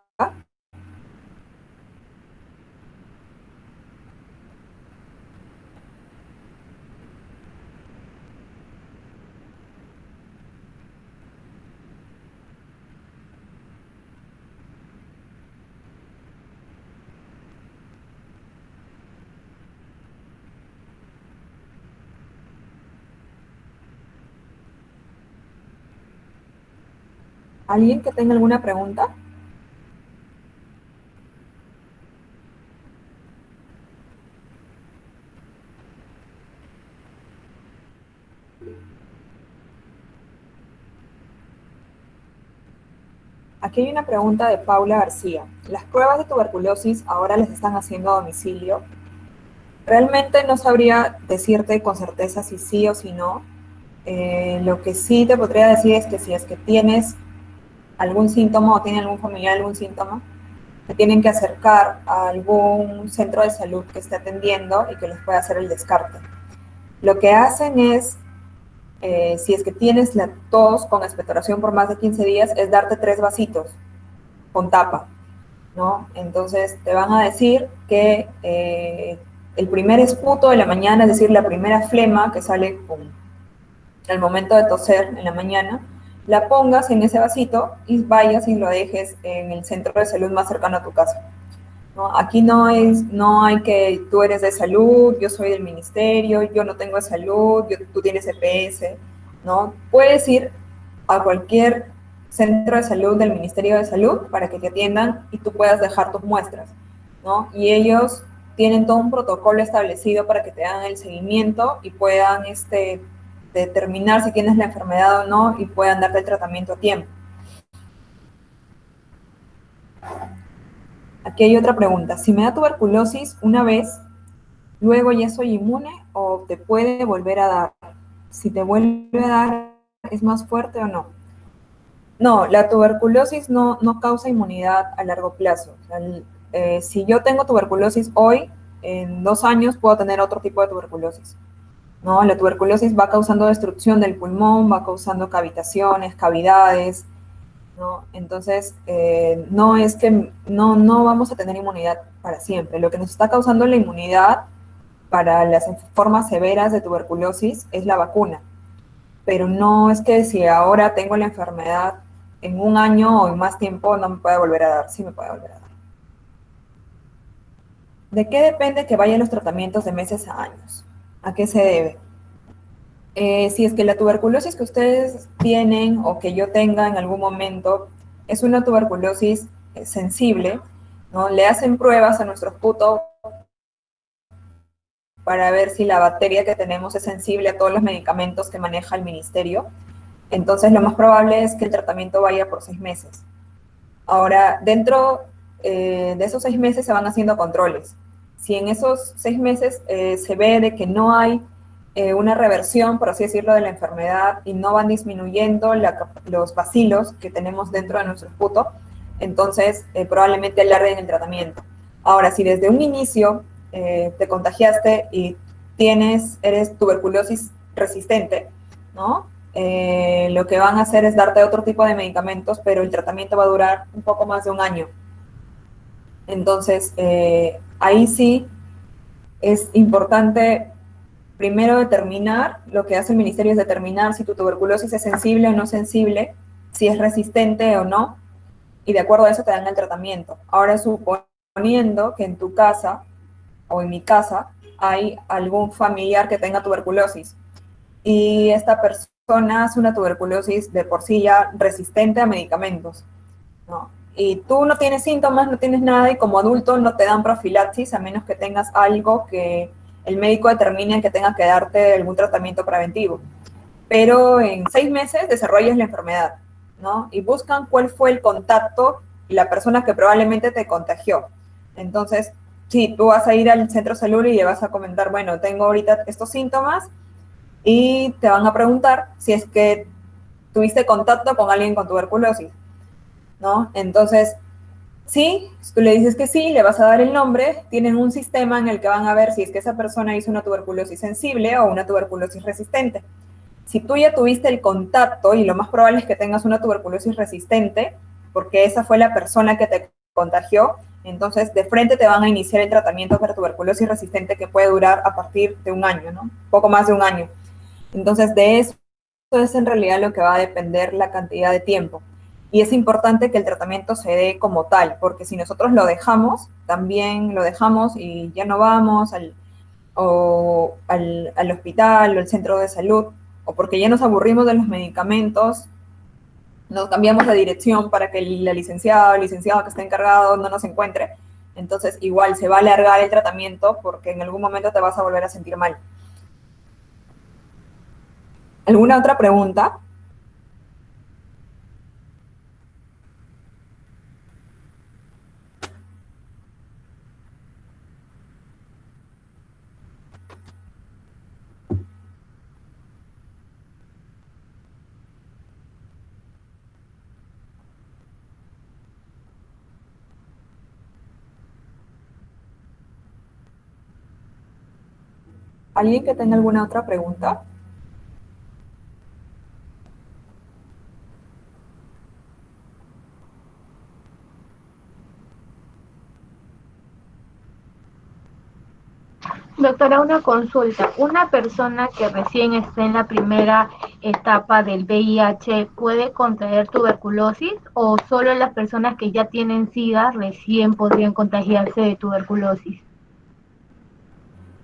¿Alguien que tenga alguna pregunta? Aquí hay una pregunta de Paula García. ¿Las pruebas de tuberculosis ahora las están haciendo a domicilio? Realmente no sabría decirte con certeza si sí o si no. Lo que sí te podría decir es que si es que tienes algún síntoma o tiene algún familiar algún síntoma, te tienen que acercar a algún centro de salud que esté atendiendo y que les pueda hacer el descarte. Lo que hacen es, si es que tienes la tos con expectoración por más de 15 días, es darte 3 vasitos con tapa, ¿no? Entonces te van a decir que el primer esputo de la mañana, es decir, la primera flema que sale al momento de toser en la mañana, la pongas en ese vasito y vayas y lo dejes en el centro de salud más cercano a tu casa, ¿no? Aquí no hay que tú eres de salud, yo soy del ministerio, yo no tengo de salud, tú tienes EPS, ¿no? Puedes ir a cualquier centro de salud del Ministerio de Salud para que te atiendan y tú puedas dejar tus muestras, ¿no? Y ellos tienen todo un protocolo establecido para que te hagan el seguimiento y puedan determinar si tienes la enfermedad o no y puedan darte el tratamiento a tiempo. Aquí hay otra pregunta. Si me da tuberculosis una vez, ¿luego ya soy inmune o te puede volver a dar? Si te vuelve a dar, ¿es más fuerte o no? No, la tuberculosis no causa inmunidad a largo plazo. O sea, si yo tengo tuberculosis hoy, en 2 años puedo tener otro tipo de tuberculosis, ¿no? La tuberculosis va causando destrucción del pulmón, va causando cavitaciones, cavidades, ¿no? Entonces, no es que no vamos a tener inmunidad para siempre. Lo que nos está causando la inmunidad para las formas severas de tuberculosis es la vacuna. Pero no es que si ahora tengo la enfermedad en 1 año o en más tiempo no me puede volver a dar, sí me puede volver a dar. ¿De qué depende que vayan los tratamientos de meses a años? ¿A qué se debe? Si es que la tuberculosis que ustedes tienen o que yo tenga en algún momento es una tuberculosis sensible, ¿no? Le hacen pruebas a nuestros putos para ver si la bacteria que tenemos es sensible a todos los medicamentos que maneja el ministerio. Entonces, lo más probable es que el tratamiento vaya por 6 meses. Ahora, dentro de esos 6 meses se van haciendo controles. Si en esos 6 meses se ve de que no hay una reversión, por así decirlo, de la enfermedad y no van disminuyendo los bacilos que tenemos dentro de nuestro esputo, entonces probablemente alarguen el tratamiento. Ahora, si desde un inicio te contagiaste y eres tuberculosis resistente, ¿no? Lo que van a hacer es darte otro tipo de medicamentos, pero el tratamiento va a durar un poco más de 1 año. Entonces, ahí sí es importante primero determinar, lo que hace el ministerio es determinar si tu tuberculosis es sensible o no sensible, si es resistente o no, y de acuerdo a eso te dan el tratamiento. Ahora, suponiendo que en tu casa o en mi casa hay algún familiar que tenga tuberculosis y esta persona hace una tuberculosis de por sí ya resistente a medicamentos, ¿no? Y tú no tienes síntomas, no tienes nada y como adulto no te dan profilaxis a menos que tengas algo que el médico determine que tenga que darte algún tratamiento preventivo. Pero en 6 meses desarrollas la enfermedad, ¿no? Y buscan cuál fue el contacto y la persona que probablemente te contagió. Entonces, sí, tú vas a ir al centro de salud y le vas a comentar, bueno, tengo ahorita estos síntomas y te van a preguntar si es que tuviste contacto con alguien con tuberculosis, ¿no? Entonces, sí, si tú le dices que sí, le vas a dar el nombre, tienen un sistema en el que van a ver si es que esa persona hizo una tuberculosis sensible o una tuberculosis resistente. Si tú ya tuviste el contacto, y lo más probable es que tengas una tuberculosis resistente, porque esa fue la persona que te contagió, entonces de frente te van a iniciar el tratamiento para tuberculosis resistente que puede durar a partir de 1 año, ¿no? Poco más de 1 año. Entonces de eso es en realidad lo que va a depender la cantidad de tiempo. Y es importante que el tratamiento se dé como tal, porque si nosotros lo dejamos, también lo dejamos y ya no vamos al hospital o al centro de salud, o porque ya nos aburrimos de los medicamentos, nos cambiamos de dirección para que la licenciada o el licenciado que esté encargado no nos encuentre. Entonces, igual se va a alargar el tratamiento porque en algún momento te vas a volver a sentir mal. ¿Alguna otra pregunta? ¿Alguien que tenga alguna otra pregunta? Doctora, una consulta. ¿Una persona que recién está en la primera etapa del VIH puede contraer tuberculosis o solo las personas que ya tienen SIDA recién podrían contagiarse de tuberculosis?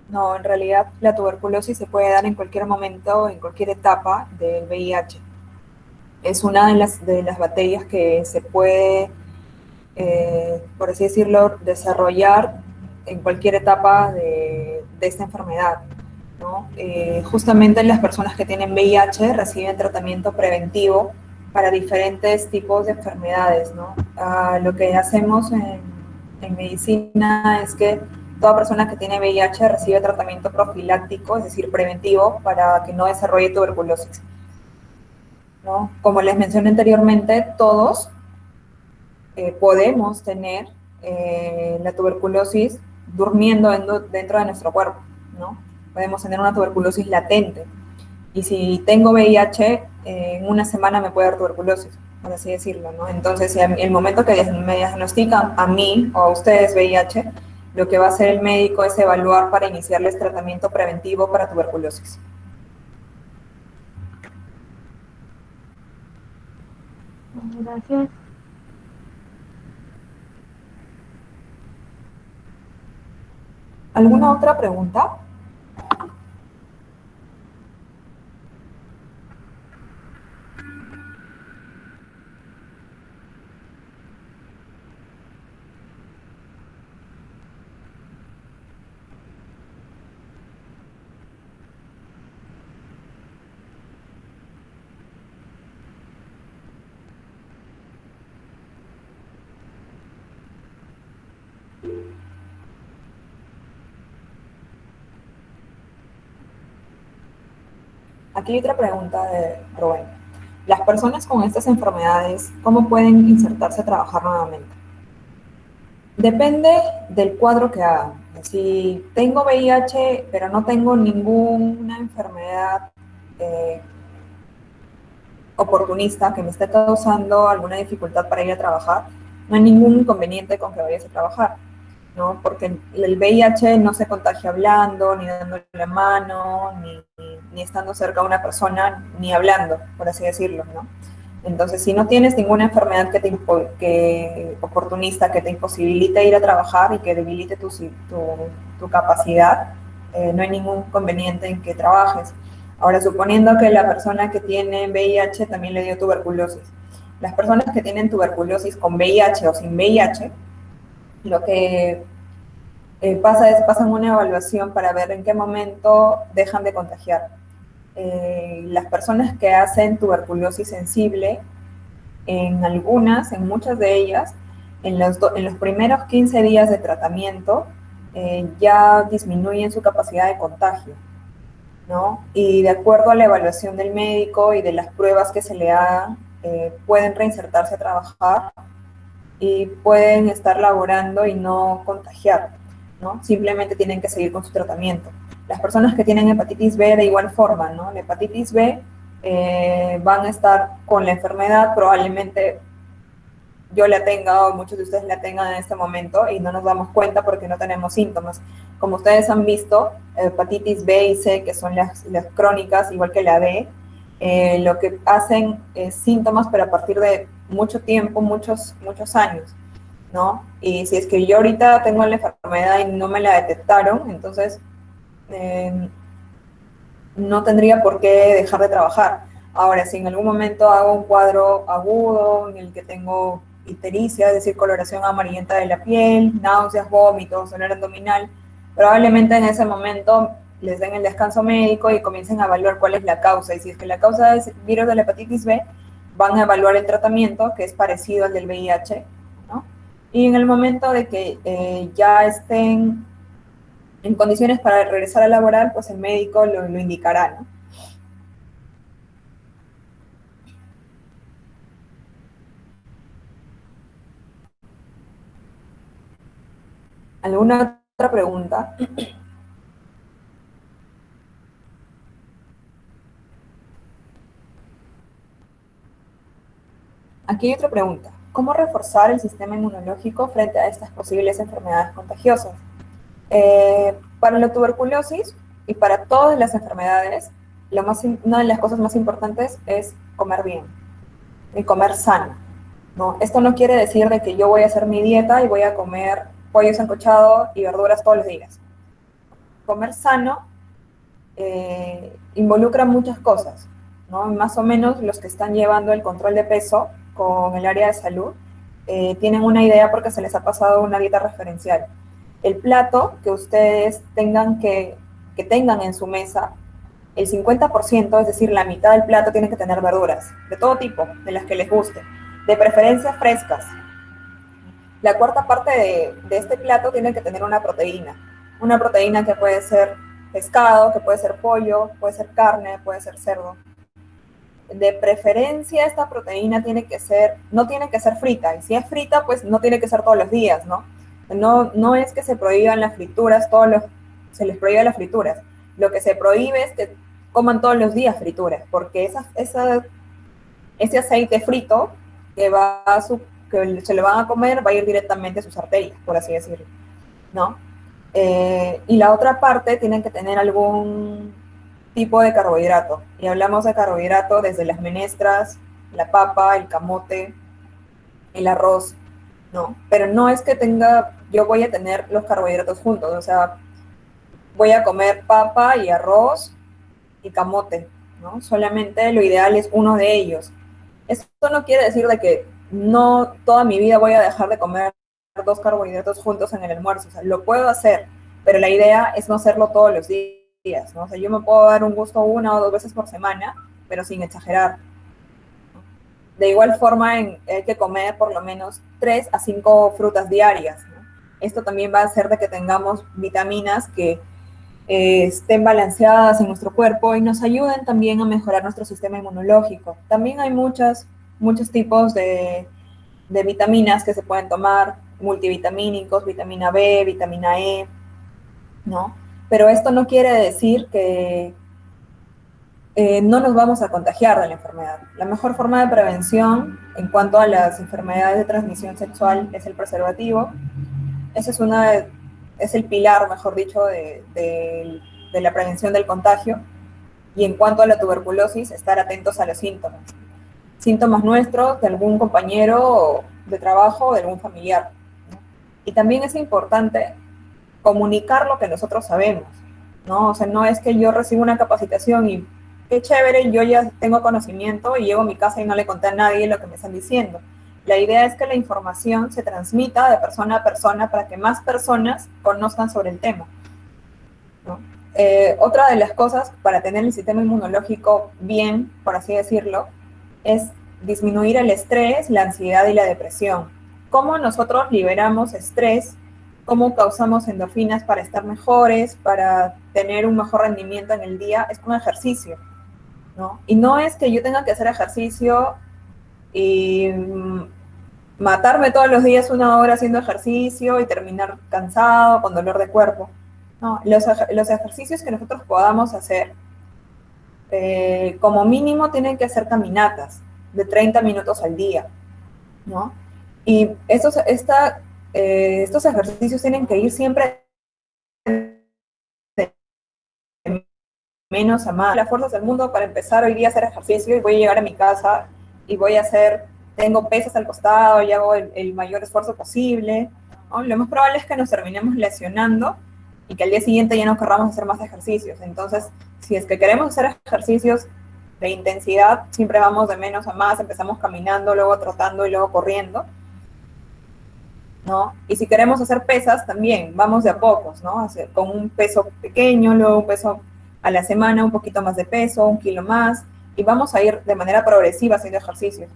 No, en realidad la tuberculosis se puede dar en cualquier momento, en cualquier etapa del VIH. Es una de las bacterias que se puede, por así decirlo, desarrollar en cualquier etapa de esta enfermedad, ¿no? Justamente las personas que tienen VIH reciben tratamiento preventivo para diferentes tipos de enfermedades, ¿no? Lo que hacemos en medicina es que toda persona que tiene VIH recibe tratamiento profiláctico, es decir, preventivo, para que no desarrolle tuberculosis, ¿no? Como les mencioné anteriormente, todos podemos tener la tuberculosis durmiendo dentro de nuestro cuerpo, ¿no? Podemos tener una tuberculosis latente. Y si tengo VIH, en una semana me puede dar tuberculosis, por así decirlo, ¿no? Entonces, en el momento que me diagnostican a mí o a ustedes VIH, lo que va a hacer el médico es evaluar para iniciarles tratamiento preventivo para tuberculosis. Gracias. ¿Alguna otra pregunta? Aquí hay otra pregunta de Rubén. Las personas con estas enfermedades, ¿cómo pueden insertarse a trabajar nuevamente? Depende del cuadro que hagan. Si tengo VIH, pero no tengo ninguna enfermedad eh, oportunista que me esté causando alguna dificultad para ir a trabajar, no hay ningún inconveniente con que vayas a trabajar, ¿no? Porque el VIH no se contagia hablando, ni dándole la mano, ni estando cerca de una persona, ni hablando, por así decirlo, ¿no? Entonces, si no tienes ninguna enfermedad oportunista que te imposibilite ir a trabajar y que debilite tu capacidad, no hay ningún conveniente en que trabajes. Ahora, suponiendo que la persona que tiene VIH también le dio tuberculosis. Las personas que tienen tuberculosis con VIH o sin VIH, lo que pasa es pasan una evaluación para ver en qué momento dejan de contagiar. Las personas que hacen tuberculosis sensible, en muchas de ellas, en los primeros 15 días de tratamiento, ya disminuyen su capacidad de contagio, ¿no? Y de acuerdo a la evaluación del médico y de las pruebas que se le hagan, pueden reinsertarse a trabajar y pueden estar laborando y no contagiar, ¿no? Simplemente tienen que seguir con su tratamiento. Las personas que tienen hepatitis B de igual forma, ¿no? La hepatitis B van a estar con la enfermedad, probablemente yo la tenga o muchos de ustedes la tengan en este momento y no nos damos cuenta porque no tenemos síntomas. Como ustedes han visto, hepatitis B y C, que son las crónicas, igual que la B, lo que hacen es síntomas, pero a partir de mucho tiempo, muchos años, ¿no? Y si es que yo ahorita tengo la enfermedad y no me la detectaron, entonces no tendría por qué dejar de trabajar. Ahora, si en algún momento hago un cuadro agudo en el que tengo ictericia, es decir, coloración amarillenta de la piel, náuseas, vómitos, dolor abdominal, probablemente en ese momento les den el descanso médico y comiencen a evaluar cuál es la causa. Y si es que la causa es virus de la hepatitis B, van a evaluar el tratamiento, que es parecido al del VIH, ¿no? Y en el momento de que ya estén en condiciones para regresar a laborar, pues el médico lo indicará, ¿no? ¿Alguna otra pregunta? Aquí hay otra pregunta. ¿Cómo reforzar el sistema inmunológico frente a estas posibles enfermedades contagiosas? Para la tuberculosis y para todas las enfermedades, una de las cosas más importantes es comer bien y comer sano, ¿no? Esto no quiere decir de que yo voy a hacer mi dieta y voy a comer pollo sancochado y verduras todos los días. Comer sano involucra muchas cosas, ¿no? Más o menos los que están llevando el control de peso con el área de salud tienen una idea porque se les ha pasado una dieta referencial. El plato que ustedes tengan que tengan en su mesa, el 50%, es decir, la mitad del plato tiene que tener verduras, de todo tipo, de las que les guste, de preferencia frescas. La cuarta parte de este plato tiene que tener una proteína que puede ser pescado, que puede ser pollo, puede ser carne, puede ser cerdo. De preferencia esta proteína no tiene que ser frita, y si es frita, pues no tiene que ser todos los días, ¿no? No es que se prohíban las frituras, se les prohíbe las frituras. Lo que se prohíbe es que coman todos los días frituras, porque ese aceite frito que se lo van a comer va a ir directamente a sus arterias, por así decirlo, ¿no? Y la otra parte tienen que tener algún tipo de carbohidrato. Y hablamos de carbohidrato desde las menestras, la papa, el camote, el arroz, ¿no? Pero no es que yo voy a tener los carbohidratos juntos, o sea, voy a comer papa y arroz y camote, ¿no? Solamente lo ideal es uno de ellos. Esto no quiere decir de que no toda mi vida voy a dejar de comer 2 carbohidratos juntos en el almuerzo, o sea, lo puedo hacer, pero la idea es no hacerlo todos los días, ¿no? O sea, yo me puedo dar un gusto 1 o 2 veces por semana, pero sin exagerar. De igual forma, hay que comer por lo menos 3 a 5 frutas diarias, ¿no? Esto también va a hacer de que tengamos vitaminas que estén balanceadas en nuestro cuerpo y nos ayuden también a mejorar nuestro sistema inmunológico. También hay muchos tipos de vitaminas que se pueden tomar, multivitamínicos, vitamina B, vitamina E, ¿no? Pero esto no quiere decir que no nos vamos a contagiar de la enfermedad. La mejor forma de prevención en cuanto a las enfermedades de transmisión sexual es el preservativo. Ese es el pilar, mejor dicho, de la prevención del contagio. Y en cuanto a la tuberculosis, estar atentos a los síntomas. Síntomas nuestros, de algún compañero de trabajo o de algún familiar, ¿no? Y también es importante comunicar lo que nosotros sabemos, ¿no? O sea, no es que yo recibo una capacitación y qué chévere, yo ya tengo conocimiento y llego a mi casa y no le conté a nadie lo que me están diciendo. La idea es que la información se transmita de persona a persona para que más personas conozcan sobre el tema, ¿no? Otra de las cosas para tener el sistema inmunológico bien, por así decirlo, es disminuir el estrés, la ansiedad y la depresión. ¿Cómo nosotros liberamos estrés? ¿Cómo causamos endorfinas para estar mejores, para tener un mejor rendimiento en el día? Es con ejercicio, ¿no? Y no es que yo tenga que hacer ejercicio y matarme todos los días 1 hora haciendo ejercicio y terminar cansado, con dolor de cuerpo. No, los ejercicios que nosotros podamos hacer, como mínimo tienen que ser caminatas de 30 minutos al día, ¿no? Y estos ejercicios tienen que ir siempre de menos a más. Las fuerzas del mundo para empezar hoy día a hacer ejercicio y voy a llegar a mi casa y tengo pesas al costado y hago el mayor esfuerzo posible, ¿no? Lo más probable es que nos terminemos lesionando y que al día siguiente ya no querramos hacer más ejercicios. Entonces, si es que queremos hacer ejercicios de intensidad, siempre vamos de menos a más, empezamos caminando, luego trotando y luego corriendo. ¿no? Y si queremos hacer pesas, también vamos de a pocos, ¿no? Con un peso pequeño, luego un peso a la semana, un poquito más de peso, 1 kilo más, y vamos a ir de manera progresiva haciendo ejercicios.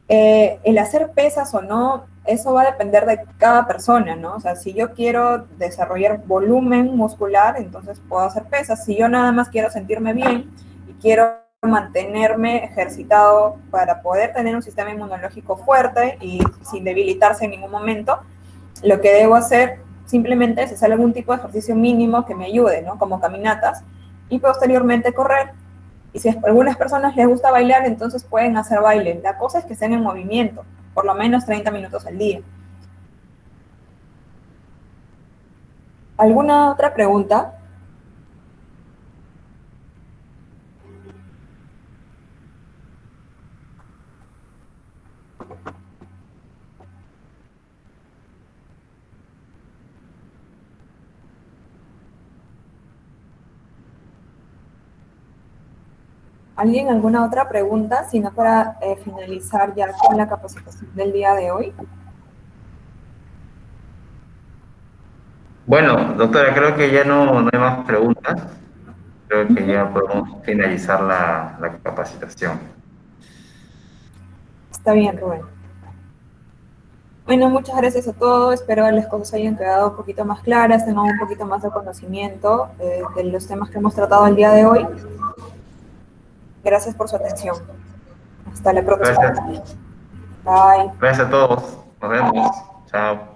El hacer pesas o no, eso va a depender de cada persona, ¿no? O sea, si yo quiero desarrollar volumen muscular, entonces puedo hacer pesas. Si yo nada más quiero sentirme bien y quiero mantenerme ejercitado para poder tener un sistema inmunológico fuerte y sin debilitarse en ningún momento, lo que debo hacer simplemente es hacer algún tipo de ejercicio mínimo que me ayude, ¿no? Como caminatas, y posteriormente correr. Y si a algunas personas les gusta bailar, entonces pueden hacer baile. La cosa es que estén en movimiento, por lo menos 30 minutos al día. ¿Alguna otra pregunta? ¿Alguien alguna otra pregunta? Si no, para finalizar ya con la capacitación del día de hoy. Bueno, doctora, creo que ya no hay más preguntas. Creo que ya podemos finalizar la capacitación. Está bien, Rubén. Bueno, muchas gracias a todos. Espero que las cosas hayan quedado un poquito más claras, tengan un poquito más de conocimiento de los temas que hemos tratado el día de hoy. Gracias por su atención. Hasta la próxima. Gracias. Bye. Gracias a todos. Nos vemos. Chao.